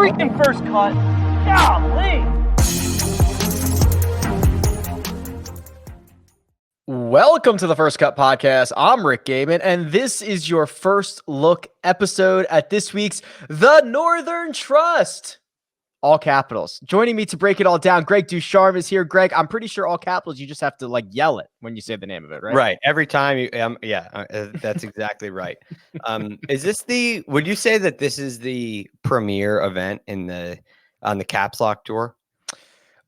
freaking first cut. Golly. Welcome to the First Cut Podcast. I'm Rick Gehman, and this is your first look episode at this week's The Northern Trust. All capitals. Joining me to break it all down, Greg DuCharme is here. Greg, I'm pretty sure all capitals, you just have to like yell it when you say the name of it, right? Right. Every time you, that's exactly right. Is this would you say that this is the premier event on the Caps Lock Tour?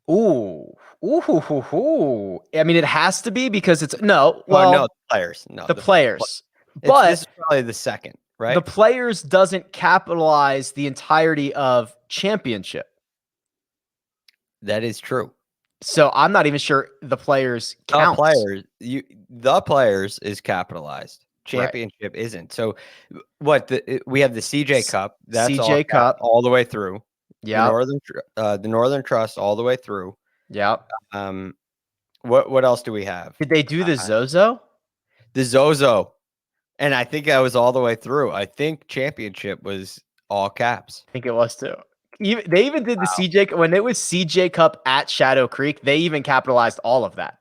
Ooh. I mean, it has to be because it's no, the players. No, the players. But this is probably the second, right? The players doesn't capitalize the entirety of championship. That is true. So I'm not even sure the players count. The players is capitalized. Championship isn't. So we have the CJ Cup. That's CJ Cup all the way through. Yeah. The Northern Trust all the way through. Yeah. What else do we have? Did they do the Zozo? The Zozo. And I think I was all the way through. I think championship was all caps. I think it was too. They even did the CJ when it was CJ Cup at Shadow Creek. They even capitalized all of that.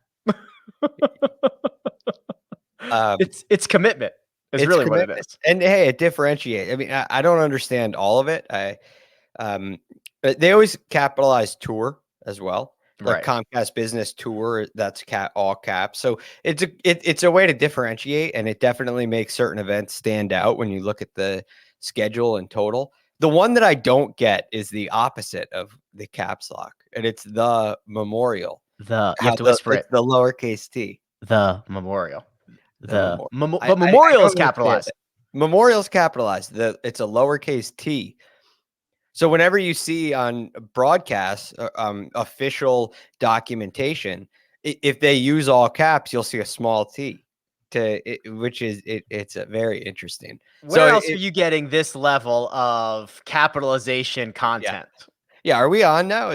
It's commitment. It's really commitment. What it is. And hey, it differentiates. I mean, I don't understand all of it. They always capitalize tour as well. Like Comcast Business Tour, that's all caps. So it's a way to differentiate, and it definitely makes certain events stand out when you look at the schedule and total. The one that I don't get is the opposite of the Caps Lock, and it's the Memorial. You have to whisper it. The lowercase t. The Memorial. But Memorial is capitalized. Memorial's capitalized. It's a lowercase t. So whenever you see on broadcasts, official documentation, if they use all caps, you'll see a small t, it's very interesting. Where else are you getting this level of capitalization content? Yeah, are we on now?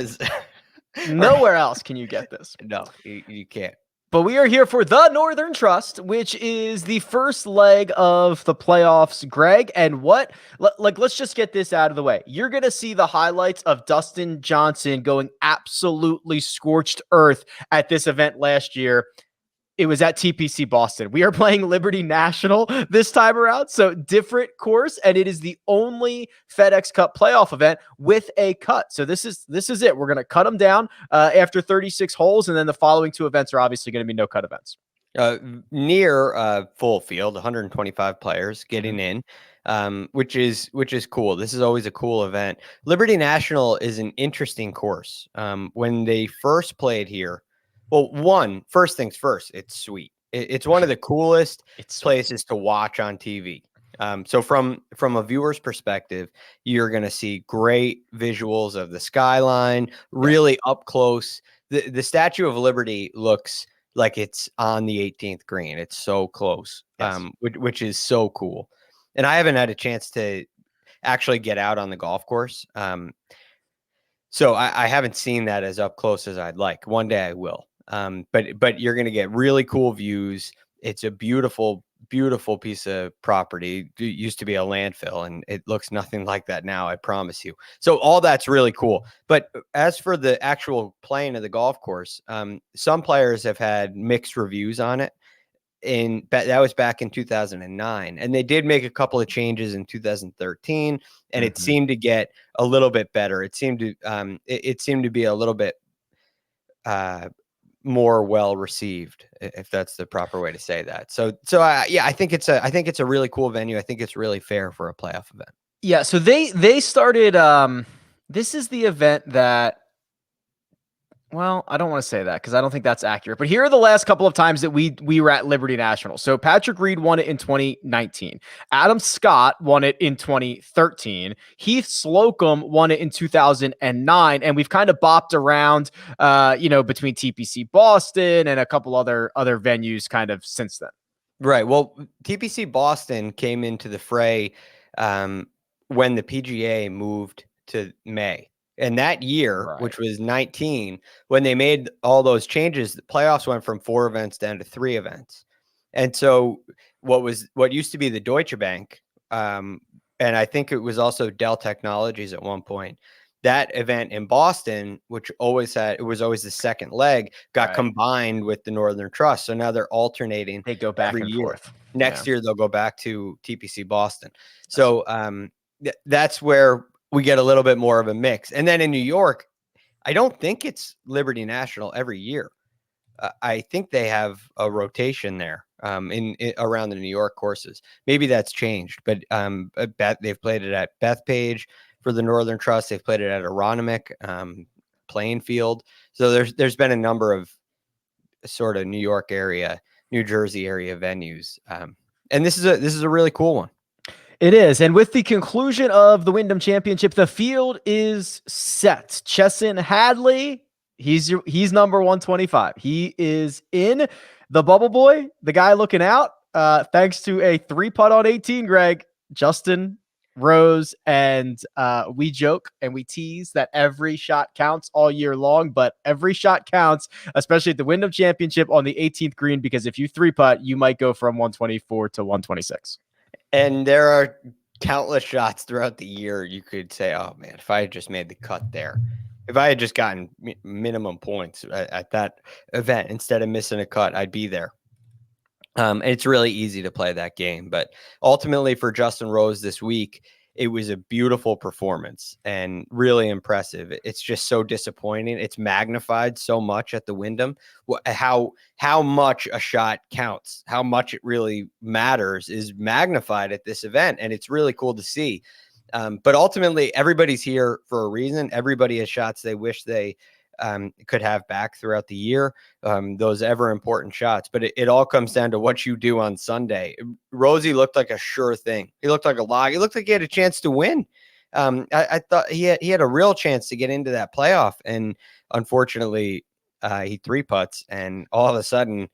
Nowhere else can you get this. No, you can't. But we are here for the Northern Trust, which is the first leg of the playoffs, Greg. And let's just get this out of the way. You're going to see the highlights of Dustin Johnson going absolutely scorched earth at this event last year. It was at TPC Boston. We are playing Liberty National this time around, so different course, and it is the only FedEx Cup playoff event with a cut. So this is it. We're going to cut them down after 36 holes, and then the following two events are obviously going to be no cut events. Near full field, 125 players getting in, which is cool. This is always a cool event. Liberty National is an interesting course. When they first played here, well, first things first, it's sweet. It's one of the coolest places to watch on TV. So from a viewer's perspective, you're going to see great visuals of the skyline, really up close. The Statue of Liberty looks like it's on the 18th green. It's so close, which is so cool. And I haven't had a chance to actually get out on the golf course. So I haven't seen that as up close as I'd like. One day I will. But you're going to get really cool views. It's a beautiful, beautiful piece of property. It used to be a landfill, and it looks nothing like that now, I promise you. So all that's really cool. But as for the actual playing of the golf course, some players have had mixed reviews on it. That was back in 2009, and they did make a couple of changes in 2013, and it seemed to get a little bit better. It seemed to be a little bit more well received, if that's the proper way to say that. So I think it's a really cool venue. I think it's really fair for a playoff event. Yeah. So they started. This is the event that. Well, I don't want to say that because I don't think that's accurate. But here are the last couple of times that we were at Liberty National. So Patrick Reed won it in 2019. Adam Scott won it in 2013. Heath Slocum won it in 2009. And we've kind of bopped around, between TPC Boston and a couple other venues kind of since then. Right. Well, TPC Boston came into the fray when the PGA moved to May. And that year, which was 19, when they made all those changes, the playoffs went from 4 events down to 3 events. And so what used to be the Deutsche Bank and I think it was also Dell Technologies at one point. That event in Boston, which it was always the second leg, got combined with the Northern Trust. So now they're alternating. They go back every and year. forth. Next year they'll go back to TPC Boston. So that's where we get a little bit more of a mix. And then in New York, I don't think it's Liberty National every year. I think they have a rotation there in around the New York courses. Maybe that's changed, but they've played it at Bethpage for the Northern Trust. They've played it at Aronimink, Plainfield. So there's been a number of sort of New York area, New Jersey area venues, and this is a really cool one. It is. And with the conclusion of the Wyndham Championship, the field is set. Chesson Hadley, he's number 125. He is in. The bubble boy, the guy looking out, thanks to a 3-putt on 18, Greg, Justin Rose, and we joke and we tease that every shot counts all year long, but every shot counts, especially at the Wyndham Championship on the 18th green, because if you 3-putt, you might go from 124 to 126. And there are countless shots throughout the year you could say, oh man, if I had just made the cut there, if I had just gotten minimum points at that event instead of missing a cut, I'd be there. It's really easy to play that game. But ultimately for Justin Rose this week, it was a beautiful performance and really impressive. It's just so disappointing. It's magnified so much at the Wyndham. How much a shot counts, how much it really matters is magnified at this event. And it's really cool to see. But ultimately, everybody's here for a reason. Everybody has shots they wish they could have back throughout the year, those ever important shots. But it all comes down to what you do on Sunday. Rosie looked like a sure thing. He looked like a log. He looked like he had a chance to win. I thought he had a real chance to get into that playoff. And unfortunately, he 3-putts, and all of a sudden,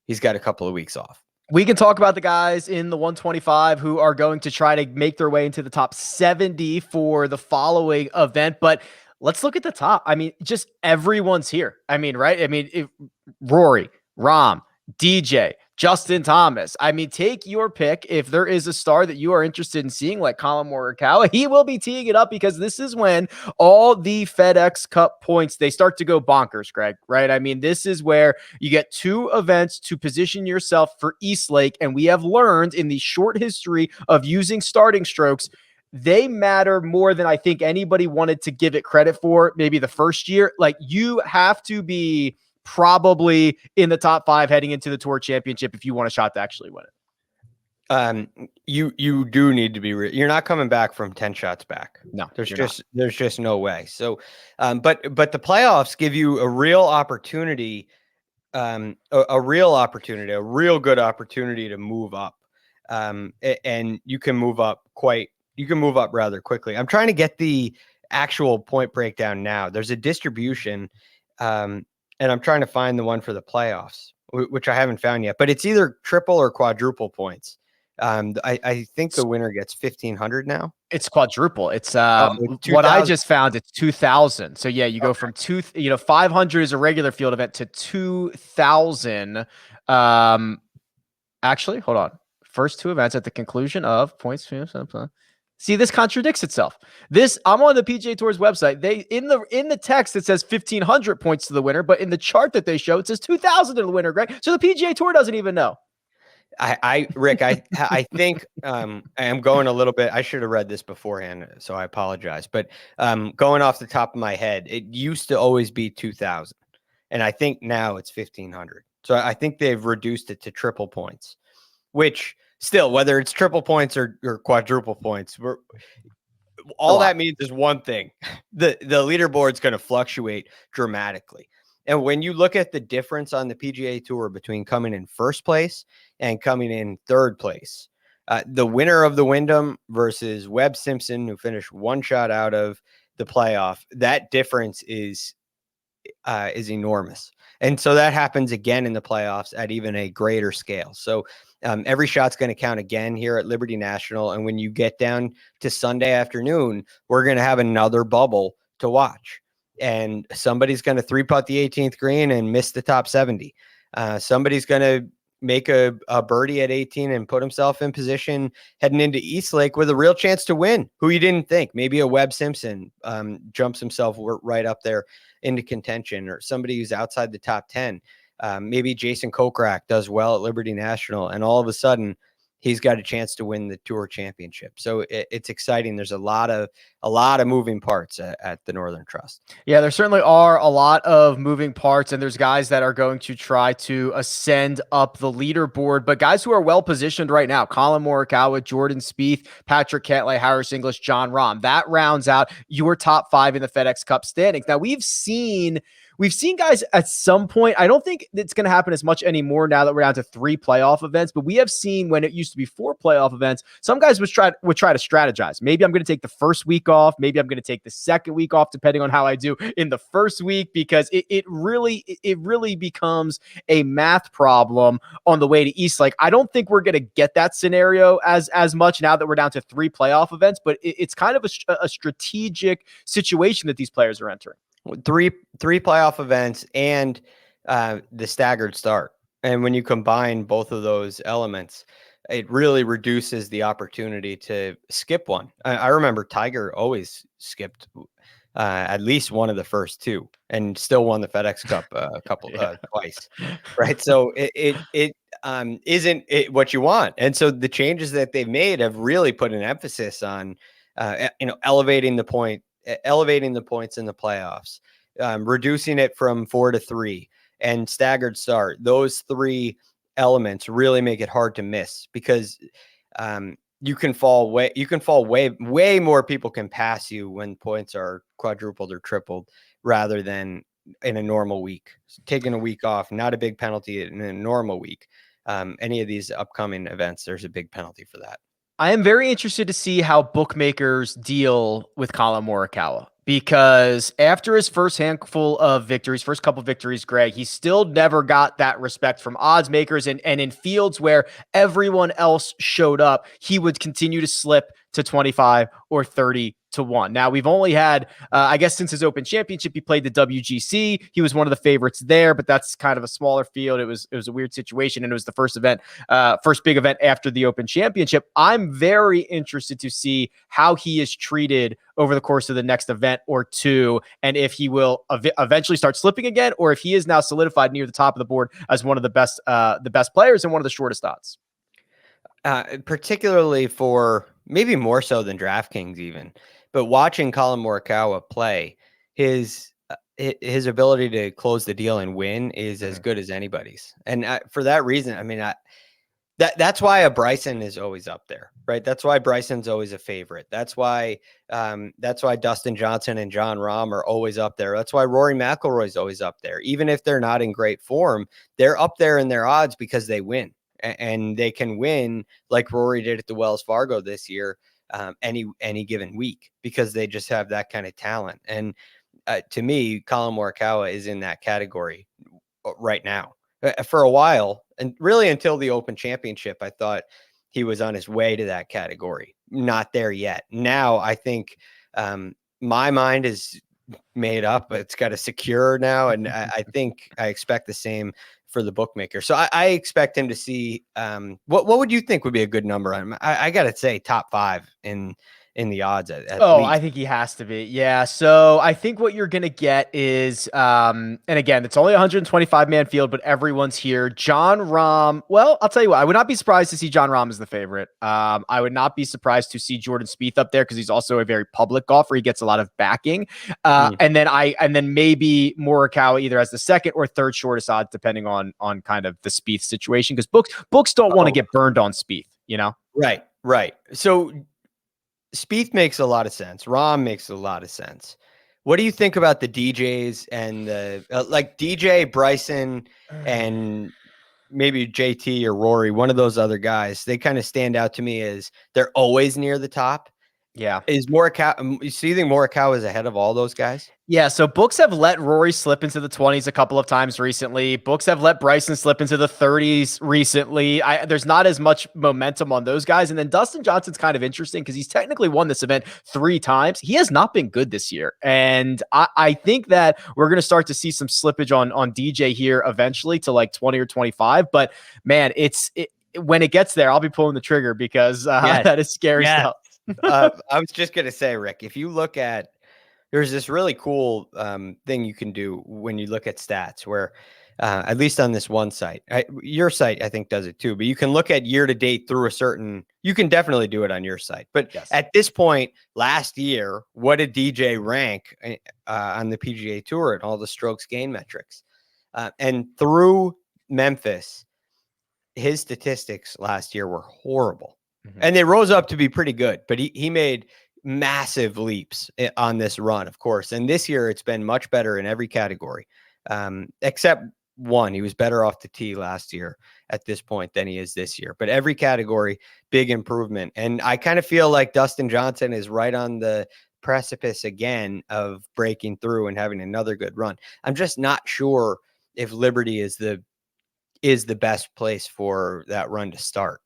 he's got a couple of weeks off. We can talk about the guys in the 125 who are going to try to make their way into the top 70 for the following event, but let's look at the top. I mean, just everyone's here. I mean, right? I mean, Rory, Rahm, DJ, Justin Thomas. I mean, take your pick. If there is a star that you are interested in seeing, like Colin Morikawa, he will be teeing it up, because this is when all the FedEx Cup points, they start to go bonkers, Greg, right? I mean, this is where you get 2 events to position yourself for Eastlake, and we have learned in the short history of using starting strokes, they matter more than I think anybody wanted to give it credit for maybe the first year. Like, you have to be probably in the top 5 heading into the Tour Championship if you want a shot to actually win it. You do need to be you're not coming back from 10 shots back. No, there's just no way. So but the playoffs give you a real opportunity, a real good opportunity to move up. And you can move up rather quickly. I'm trying to get the actual point breakdown now. There's a distribution, and I'm trying to find the one for the playoffs, which I haven't found yet, but it's either triple or quadruple points. I think the winner gets 1,500 now. It's quadruple. It's what I just found. It's 2,000. So yeah, you go from 500 is a regular field event to 2,000. Actually, hold on. First 2 events at the conclusion of points. See, this contradicts itself. I'm on the PGA Tour's website. They in the text it says 1,500 points to the winner, but in the chart that they show it says 2,000 to the winner, Greg. So the PGA Tour doesn't even know. Rick, I think I am going a little bit. I should have read this beforehand, so I apologize. But going off the top of my head, it used to always be 2,000, and I think now it's 1,500. So I think they've reduced it to triple points, which still, whether it's triple points or quadruple points, that means is one thing. The leaderboard's going to fluctuate dramatically. And when you look at the difference on the PGA Tour between coming in first place and coming in third place, the winner of the Wyndham versus Webb Simpson, who finished 1 shot out of the playoff, that difference is enormous. And so that happens again in the playoffs at even a greater scale. So every shot's going to count again here at Liberty National. And when you get down to Sunday afternoon, we're going to have another bubble to watch. And somebody's going to 3-putt the 18th green and miss the top 70. Somebody's going to make a birdie at 18 and put himself in position heading into Eastlake with a real chance to win, who you didn't think. Maybe a Webb Simpson jumps himself right up there into contention, or somebody who's outside the top 10. Maybe Jason Kokrak does well at Liberty National, and all of a sudden he's got a chance to win the Tour Championship. So it's exciting. There's a lot of moving parts at the Northern Trust. Yeah, there certainly are a lot of moving parts, and there's guys that are going to try to ascend up the leaderboard, but guys who are well positioned right now: Colin Morikawa, Jordan Spieth, Patrick Cantlay, Harris English, Jon Rahm. That rounds out your top 5 in the FedEx Cup standings. Now, we've seen guys at some point. I don't think it's going to happen as much anymore now that we're down to 3 playoff events, but we have seen, when it used to be 4 playoff events, some guys would try to strategize. Maybe I'm going to take the first week off. Maybe I'm going to take the second week off, depending on how I do in the first week, because it really becomes a math problem on the way to Eastlake. I don't think we're going to get that scenario as much now that we're down to 3 playoff events, but it's kind of a strategic situation that these players are entering. Three playoff events and the staggered start. And when you combine both of those elements, it really reduces the opportunity to skip one. I remember Tiger always skipped at least one of the first 2 and still won the FedEx Cup twice. Right. So it isn't what you want. And so the changes that they've made have really put an emphasis on elevating the points in the playoffs, reducing it from 4 to 3, and staggered start. Those 3 elements really make it hard to miss, because you can fall way more people can pass you when points are quadrupled or tripled, rather than in a normal week. So taking a week off, not a big penalty in a normal week. Any of these upcoming events, there's a big penalty for that. I am very interested to see how bookmakers deal with Colin Morikawa, because after his first couple of victories, Greg, he still never got that respect from odds makers, and in fields where everyone else showed up, he would continue to slip to 25 or 30 to 1. Now, we've only had, I guess since his Open Championship, he played the WGC. He was one of the favorites there, but that's kind of a smaller field. It was a weird situation, and it was the first big event after the Open Championship. I'm very interested to see how he is treated over the course of the next event or 2, and if he will eventually start slipping again, or if he is now solidified near the top of the board as one of the best players and one of the shortest odds. Particularly for, maybe more so than DraftKings even, but watching Colin Morikawa play, his ability to close the deal and win is as good as anybody's. And for that reason, I mean, that's why a Bryson is always up there, right? That's why Bryson's always a favorite. That's why Dustin Johnson and Jon Rahm are always up there. That's why Rory McIlroy's always up there. Even if they're not in great form, they're up there in their odds because they win. And they can win like Rory did at the Wells Fargo this year, any given week, because they just have that kind of talent. And to me, Colin Morikawa is in that category right now. For a while, and really until the Open Championship, I thought he was on his way to that category. Not there yet. Now, I think my mind is made up. It's got a secure now, and I think I expect the same for the bookmaker. So I expect him to see what would you think would be a good number on him? I gotta say top 5 in the odds at least. I think he has to be. Yeah. So I think what you're going to get is, and again, it's only a 125-man field, but everyone's here. Jon Rahm. Well, I'll tell you what, I would not be surprised to see Jon Rahm as the favorite. I would not be surprised to see Jordan Spieth up there, because he's also a very public golfer. He gets a lot of backing. And then maybe Morikawa either as the second or third shortest odds, depending on kind of the Spieth situation, because books don't want to get burned on Spieth, you know? Right. So Spieth makes a lot of sense. Rahm makes a lot of sense. What do you think about the DJs and the like DJ, Bryson, and maybe JT or Rory, one of those other guys? They kind of stand out to me as they're always near the top. Yeah. Is Morikawa? So you think Morikawa is ahead of all those guys? Yeah, so books have let Rory slip into the 20s a couple of times recently. Books have let Bryson slip into the 30s recently. There's not as much momentum on those guys. And then Dustin Johnson's kind of interesting because he's technically won this event 3 times. He has not been good this year. And I think that we're going to start to see some slippage on DJ here eventually to like 20 or 25. But man, when it gets there, I'll be pulling the trigger because Yes. that is scary Yes. stuff. I was just going to say, Rick, if you look at, there's this really cool thing you can do when you look at stats where, at least on this one site, your site, I think, does it too, but you can look at year to date through you can definitely do it on your site. But Yes. at this point last year, what did DJ rank on the PGA Tour and all the strokes gain metrics? And through Memphis, his statistics last year were horrible. Mm-hmm. And they rose up to be pretty good, but he made massive leaps on this run, of course. And this year it's been much better in every category, except one. He was better off the tee last year at this point than he is this year. But every category, big improvement. And I kind of feel like Dustin Johnson is right on the precipice again of breaking through and having another good run. I'm just not sure if Liberty is the best place for that run to start.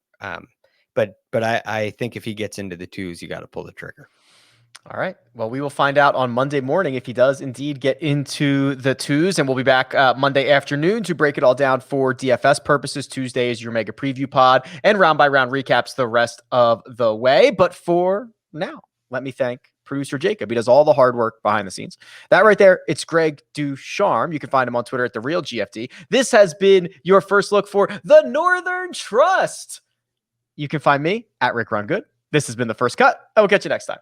But I think if he gets into the 2s, you got to pull the trigger. All right. Well, we will find out on Monday morning if he does indeed get into the 2s, and we'll be back Monday afternoon to break it all down for DFS purposes. Tuesday is your mega preview pod and round by round recaps the rest of the way. But for now, let me thank producer Jacob. He does all the hard work behind the scenes. That right there, it's Greg DuCharme. You can find him on Twitter at @TheRealGFD. This has been your first look for the Northern Trust. You can find me at Rick Run Good. This has been The First Cut. I will catch you next time.